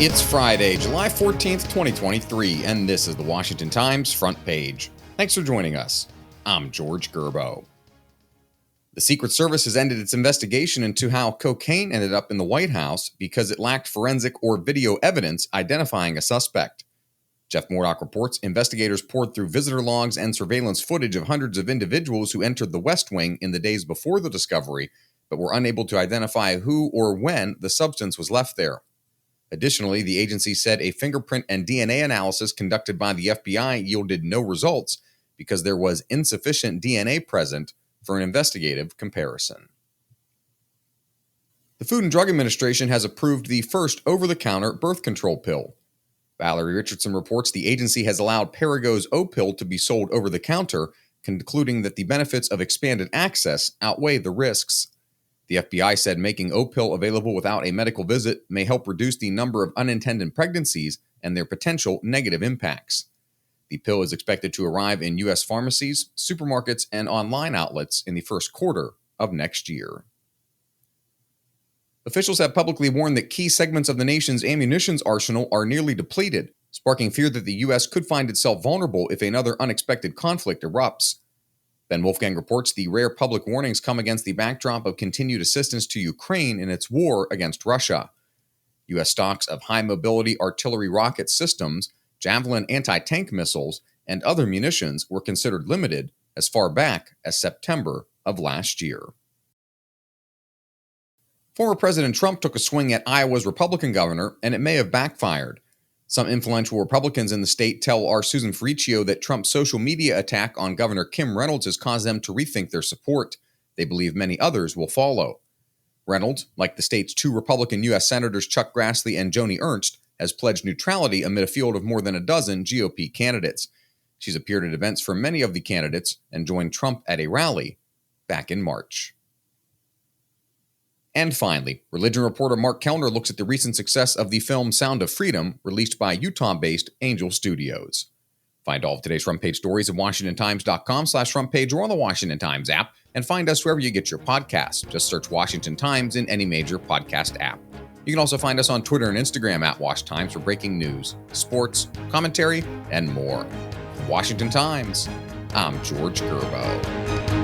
It's Friday, July 14th, 2023, and this is the Washington Times front page. Thanks for joining us. I'm George Gerbo. The Secret Service has ended its investigation into how cocaine ended up in the White House because it lacked forensic or video evidence identifying a suspect. Jeff Murdoch reports investigators poured through visitor logs and surveillance footage of hundreds of individuals who entered the West Wing in the days before the discovery, but were unable to identify who or when the substance was left there. Additionally, the agency said a fingerprint and DNA analysis conducted by the FBI yielded no results because there was insufficient DNA present for an investigative comparison. The Food and Drug Administration has approved the first over-the-counter birth control pill. Valerie Richardson reports the agency has allowed Perrigo's O-Pill to be sold over the counter, concluding that the benefits of expanded access outweigh the risks. The FBI said making O-Pill available without a medical visit may help reduce the number of unintended pregnancies and their potential negative impacts. The pill is expected to arrive in U.S. pharmacies, supermarkets, and online outlets in the first quarter of next year. Officials have publicly warned that key segments of the nation's ammunition arsenal are nearly depleted, sparking fear that the U.S. could find itself vulnerable if another unexpected conflict erupts. Ben Wolfgang reports the rare public warnings come against the backdrop of continued assistance to Ukraine in its war against Russia. U.S. stocks of high-mobility artillery rocket systems, Javelin anti-tank missiles, and other munitions were considered limited as far back as September of last year. Former President Trump took a swing at Iowa's Republican governor, and it may have backfired. Some influential Republicans in the state tell our Susan Ferricchio that Trump's social media attack on Governor Kim Reynolds has caused them to rethink their support. They believe many others will follow. Reynolds, like the state's two Republican U.S. Senators Chuck Grassley and Joni Ernst, has pledged neutrality amid a field of more than a dozen GOP candidates. She's appeared at events for many of the candidates and joined Trump at a rally back in March. And finally, religion reporter Mark Kellner looks at the recent success of the film Sound of Freedom, released by Utah-based Angel Studios. Find all of today's front page stories at WashingtonTimes.com/frontpage or on the Washington Times app, and find us wherever you get your podcasts. Just search Washington Times in any major podcast app. You can also find us on Twitter and Instagram at Wash Times for breaking news, sports, commentary, and more. Washington Times, I'm George Gerbo.